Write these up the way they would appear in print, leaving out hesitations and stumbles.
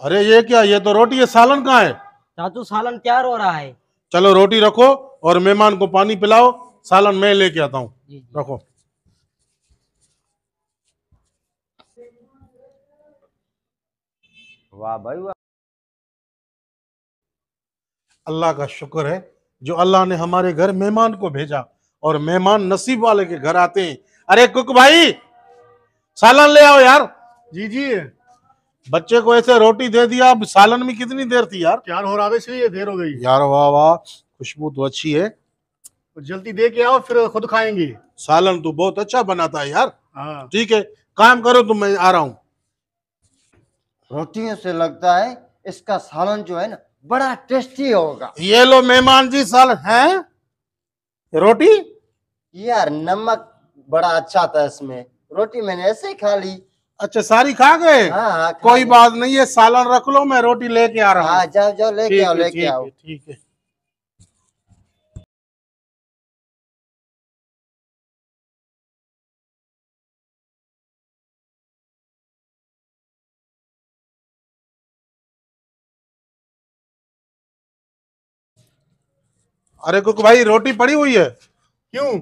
अरे ये क्या, ये तो रोटी है, सालन कहाँ है? चाचू सालन तैयार हो रहा है। चलो रोटी रखो और मेहमान को पानी पिलाओ, सालन मैं लेके आता हूँ। जी जी। रखो। वाह भाई वाह। अल्लाह का शुक्र है जो अल्लाह ने हमारे घर मेहमान को भेजा, और मेहमान नसीब वाले के घर आते हैं। अरे कुक भाई, सालन ले आओ यार। जी जी, बच्चे को ऐसे रोटी दे दिया, अब सालन में कितनी देर थी यार? तैयार हो रहा था इसलिए देर हो गई। यार वाह वाह, खुशबू तो अच्छी है। तो जल्दी दे के आओ, फिर खुद खाएंगे। सालन तो बहुत अच्छा बनाता है यार। हाँ ठीक है, काम करो तुम, मैं आ रहा हूँ। रोटियों से लगता है इसका सालन जो है ना बड़ा टेस्टी होगा। ये लो मेहमान जी सालन है। रोटी यार नमक बड़ा अच्छा था इसमें, रोटी मैंने ऐसे ही खा ली। अच्छा, सारी खा गए? हाँ कोई बात नहीं है, सालन रख लो, मैं रोटी लेके आ रहा हूँ। हाँ, जाओ जाओ लेके आओ लेके आओ। ठीक है। अरे कुक भाई, रोटी पड़ी हुई है। क्यों?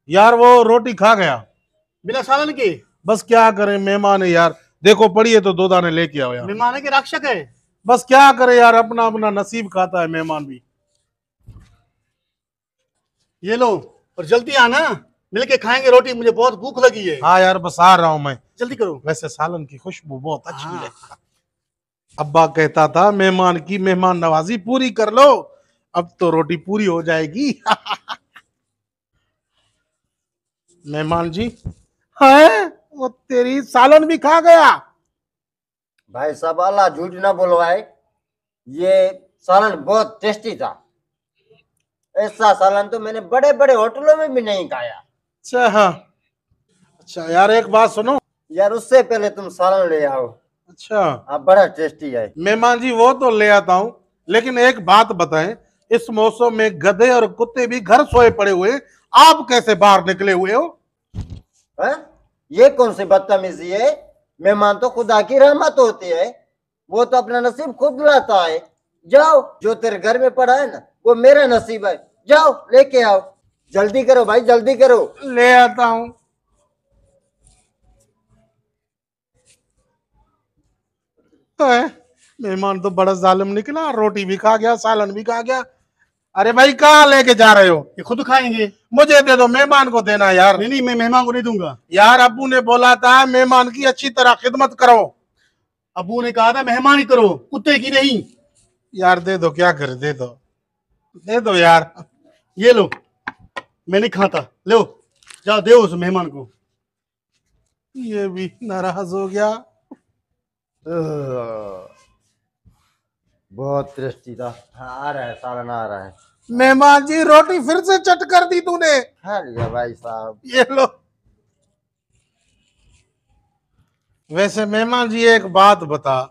यार वो रोटी खा गया बिना सालन के? बस क्या करें, मेहमान है यार। देखो पड़ी है तो दो दाने लेके आओ यार। मेहमान है कि राक्षक है? बस क्या करे यार, अपना अपना नसीब खाता है मेहमान भी। ये लो, और जल्दी आना, मिलके खाएंगे रोटी, मुझे बहुत भूख लगी है। हाँ यार, बस आ रहा हूँ मैं। जल्दी करो। वैसे सालन की खुशबू बहुत अच्छी हाँ। है। अब्बा कहता था मेहमान की मेहमान नवाजी पूरी कर लो, अब तो रोटी पूरी हो जाएगी। मेहमान जी है, वो तेरी सालन भी खा गया। भाई साहब अल्लाह झूठ ना बुलवाए, ये सालन बहुत टेस्टी था। ऐसा सालन तो मैंने बड़े बड़े होटलों में भी नहीं खाया। अच्छा हाँ, अच्छा यार एक बात सुनो। यार उससे पहले तुम सालन ले आओ। अच्छा हाँ बड़ा टेस्टी है। मेहमान जी, वो तो ले आता हूँ, लेकिन एक बात बताएं, इस मौसम में गधे और कुत्ते भी घर सोए पड़े हुए, आप कैसे बाहर निकले हुए हो? है? ये कौन सी बदतमीजी है? मेहमान तो खुदा की रहमत होती है, वो तो अपना नसीब खुद लाता है। जाओ, जो तेरे घर में पड़ा है ना वो मेरा नसीब है, जाओ लेके आओ। जल्दी करो भाई जल्दी करो। ले आता हूँ। मेहमान तो बड़ा जालिम निकला, रोटी भी खा गया, सालन भी खा गया। अरे भाई कहाँ लेके जा रहे हो? ये खुद खाएंगे। मुझे दे दो, मेहमान को देना यार। नहीं नहीं, मैं मेहमान को नहीं दूंगा। यार अब्बू ने बोला था मेहमान की अच्छी तरह खिदमत करो। अबू ने कहा था मेहमान ही करो, कुत्ते की नहीं। यार दे दो, क्या करे, दे दो, दे दो यार। ये लो, मैं नहीं खाता, लो जाओ दे उस मेहमान को। ये भी नाराज हो गया। बहुत टेस्टी था। हाँ, आ रहा है सालन आ रहा है। मेहमान जी रोटी फिर से चट कर दी तूने। खा लिया भाई साहब। ये लो। वैसे मेहमान जी एक बात बता,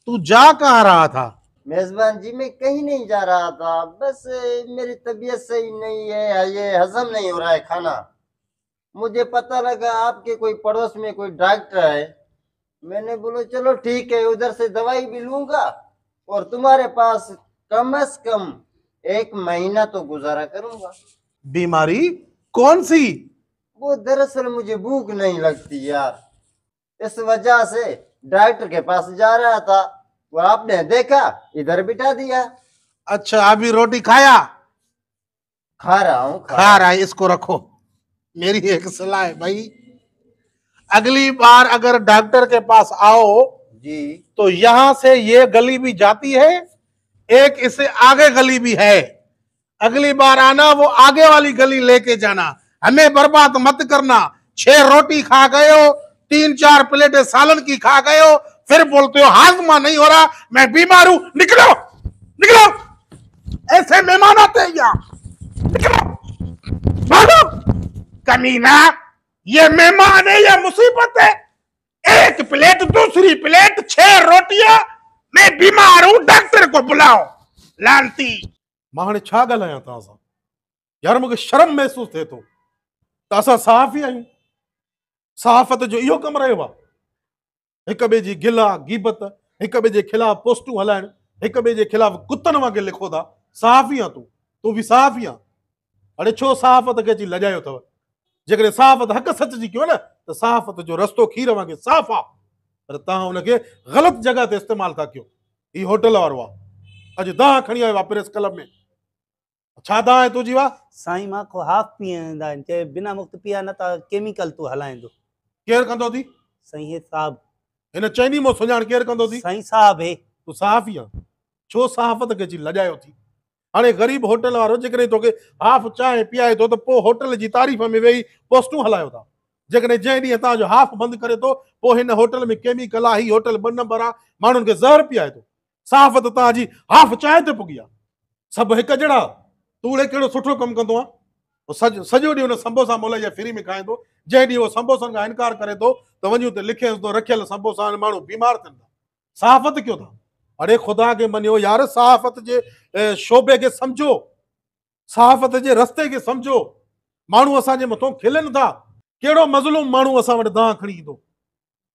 तू जा कहाँ रहा था? मेजबान जी मैं कहीं नहीं जा रहा था, बस मेरी तबीयत सही नहीं है, ये हजम नहीं हो रहा है खाना। मुझे पता लगा आपके कोई पड़ोस में कोई डॉक्टर है, मैंने बोला चलो ठीक है उधर से दवाई भी लूंगा और तुम्हारे पास कम से कम 1 महीना तो गुजारा करूंगा। बीमारी कौन सी? वो दरअसल मुझे भूख नहीं लगती यार, इस वजह से डॉक्टर के पास जा रहा था, वो आपने देखा इधर बिठा दिया। अच्छा अभी रोटी खाया? खा रहा हूँ खा रहा है, इसको रखो। मेरी एक सलाह है भाई, अगली बार अगर डॉक्टर के पास आओ जी तो यहां से ये गली भी जाती है, एक इससे आगे गली भी है। अगली बार आना वो आगे वाली गली लेके जाना, हमें बर्बाद मत करना। 6 रोटी खा गए हो, 3-4 प्लेटें सालन की खा गए हो, फिर बोलते हो हाजमा नहीं हो रहा, मैं बीमार हूं। निकलो निकलो, ऐसे मेहमान आते हैं यहाँ, निकलो भागो। कमीना, ये मेहमान है या मुसीबत है? 1 प्लेट, दूसरी प्लेट, 6 रोटियां, मैं बीमार हूं, डॉक्टर को बुलाओ। लांती मां ने छा ॻाल्हायां तव्हां सां? यार मूंखे शर्म महसूस थिए थो त असां सहाफ़ी आहियूं। सहाफ़त जो इहो कमु रहियो आहे, हिक ॿिए जी गिला गीबत हिक ॿिए जे ख़िलाफ़ पोस्टूं हलाइण, हिक ॿिए जे ख़िलाफ़ कुतनि वांगुरु लिखो था। सहाफ़ी आहे तूं बि सहाफ़ी आहे। अड़े छो सहाफ़त खे अची लॼायो अथव? जेकॾहिं सहाफ़त हक़ सच जी कयो न त सहाफ़त जो रस्तो खीर वांगुरु साफ़ आहे, पर तव्हां हुनखे ग़लति जॻह ते इस्तेमालु था कयो। हीउ होटल वारो आहे, अॼु दांह खणी आयो आहे प्रेस क्लब में। छा दांह आहे तुंहिंजी? वाह साईं मां को हाफ पीअंदा आहिनि, चए बिना मुक्त पीआ न त केमिकल तूं हलाईंदो। केरु कंदो थी? साईं हे साहब। हिन चइनी मो सुञाण केरु कंदो थी? साईं साहब हे। तूं सहाफ़ी आहे, छो सहाफ़त खे अची लॼायो थी? हाणे ग़रीब होटल वारो जेकॾहिं तोखे हाफ चांहि पीआरे थो त पोइ होटल जी तारीफ़ में वेही पोस्टूं हलायो था। जेकॾहिं जंहिं ॾींहुं तव्हांजो हाफ बंदि करे थो, पोइ हिन होटल में केमिकल आहे, ही होटल 2 नंबर आहे, माण्हुनि खे ज़हर पीआरे थो। सहाफ़त तव्हांजी हाफ चांहि ते पुगी आहे। सभु हिकु जहिड़ा। तूं उड़े कहिड़ो सुठो कमु कंदो आहे? सॼो ॾींहुं हुन संबोसा मोला जा फ्री में खाए थो। जंहिं ॾींहुं उहो संबोसनि खां इनकार करे थो त वञूं त लिखियसि थो रखियल संबोसा, माण्हू बीमार थियनि था। सहाफ़त कयो था? अड़े ख़ुदा खे मञियो यार, सहाफ़त जे शोबे खे सम्झो, सहाफ़त जे रस्ते खे सम्झो। माण्हू असांजे मथां खिलनि था। कहिड़ो मज़लूम माण्हू असां वटि दांह खणी ईंदो?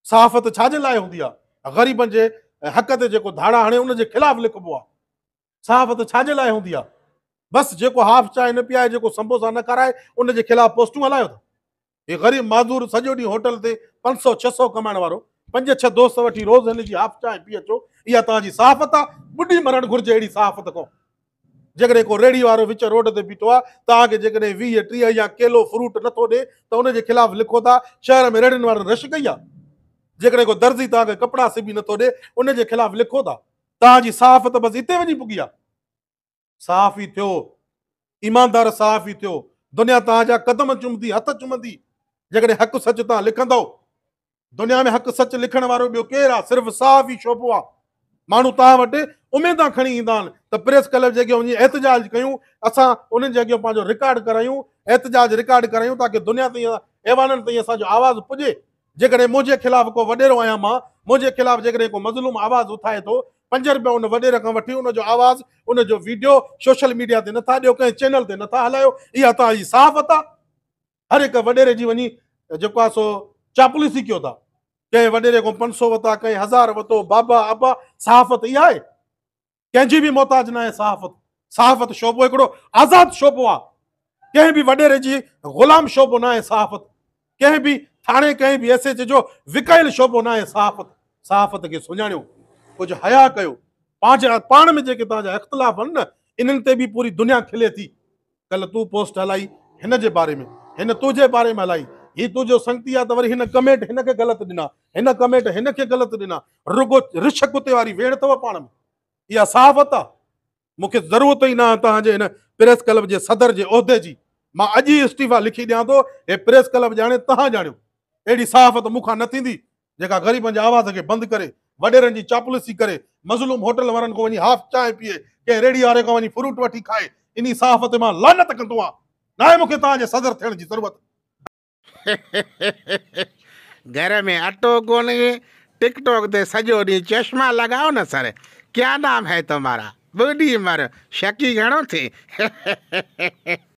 सहाफ़त छाजे लाइ हूंदी आहे? ग़रीबनि जे हक़ ते जेको धाड़ा हणे उनजे ख़िलाफ़ लिखबो आहे। सहाफ़त छाजे लाइ हूंदी आहे? बसि जेको हाफ चांहि न पीआरे, जेको संबोसा न खाराए, उनजे ख़िलाफ़ पोस्टूं हलायो था। हे ग़रीब माज़ूर सॼो ॾींहुं होटल ते 500-600 कमाइण वारो 5-6 दोस्त वठी रोज़ हिन जी हाफ चांहि पी अचो, इहा तव्हांजी सहाफ़त आहे? ॿुॾी मरणु घुरिजे अहिड़ी सहाफ़त खां। जेकॾहिं को रेड़ी वारो विच रोड ते बीठो आहे, तव्हांखे जेकॾहिं 20-30 या केलो फ्रूट नथो ॾे त उनजे ख़िलाफ़ लिखो था। शहर में रेड़ियुनि वारनि रश कई आहे। जेकॾहिं को दर्जी तव्हांखे कपिड़ा सिबी नथो ॾे, उनजे ख़िलाफ़ लिखो था। तव्हांजी सहाफ़त बसि हिते वञी पुगी आहे। सहाफ़ी थियो, ईमानदार सहाफ़ी थियो, दुनिया तव्हांजा क़दम चुमंदी, हथ चुमंदी। जेकॾहिं हक़ सच तव्हां लिखंदव, दुनिया में हक़ सच लिखण वारो ॿियो केरु आहे? सिर्फ़ु सहाफ़ी शोबो आहे। माण्हू तव्हां वटि उमेदां खणी ईंदा आहिनि त प्रेस क्लब जे अॻियां वञी एहतजाज कयूं, असां उन्हनि जे अॻियां पंहिंजो रिकॉर्ड करायूं, एहतजाज रिकॉर्ड करायूं, ताकी दुनिया ताईं, ऐवाननि ताईं असांजो आवाज़ पुॼे। जेकॾहिं मुंहिंजे ख़िलाफ़ को वॾेरो आहियां मां, मुंहिंजे ख़िलाफ़ जेकॾहिं को मज़लूम आवाज़ उथाए थो, 5 रुपया उन वॾेरे खां वठी उनजो आवाज़, उनजो वीडियो सोशल मीडिया ते नथा ॾियो, कंहिं चैनल ते नथा हलायो, इहा तव्हांजी सहाफ़त आहे? हर हिकु वॾेरे जी वञी जेको आहे सो चापलूसी कयो था। कंहिं वॾेरे खां 500 वरिता, कंहिं 1000 वरितो, बाबा अबा। सहाफ़त इहा आहे? कंहिंजी बि मोहताज न आहे सहाफ़त। सहाफ़त शोबो हिकिड़ो आज़ादु शोबो आहे। कंहिं बि वॾेरे जी ग़ुलाम शोबो न आहे सहाफ़त। कंहिं बि थाणे, कंहिं बि एसएच जो विकायल शोबो न आहे सहाफ़त। सहाफ़त खे सुञाणियो, कुझु हया कयो। पाण में जेके तव्हांजा इख़्तिलाफ़ आहिनि न, इन्हनि ते बि पूरी दुनिया खिले थी। कल्ह तूं पोस्ट हलाई हिन जे बारे में, हिन तुंहिंजे बारे में हलाई, ही तुंहिंजो संगती आहे त वरी हिन कमेंट हिनखे ग़लति ॾिना, हिन कमेंट हिनखे ग़लति ॾिना। रुगो रिछ कुते वारी वेड़ अथव पाण में। इहा सहाफ़त आहे? मूंखे ज़रूरत ई न आहे तव्हांजे हिन प्रेस क्लब जे सदर जे उहिदे जी। मां अॼु ई इस्तीफ़ा लिखी ॾियां थो। हे प्रेस क्लब ॼाणे, तव्हां ॼाणियो। अहिड़ी सहाफ़त मूंखां न थींदी जेका ग़रीबनि जे आवाज़ खे बंदि करे, वॾेरनि जी चापलूसी करे, मज़लूम होटल वारनि खां वञी हाफ चांहि पीए, कंहिं रेड़ी वारे खां वञी फ्रूट वठी खाए। इन सहाफ़त मां लानत कंदो आहियां। न आहे मूंखे तव्हांजे सदर थियण जी ज़रूरत। घर में अटो कोन्हे, टिकटॉक ते सॼो ॾींहुं चश्मा लगाओ न सर। क्या नाम है तुम्हारा? बूढ़ी मर शकी घणो थे।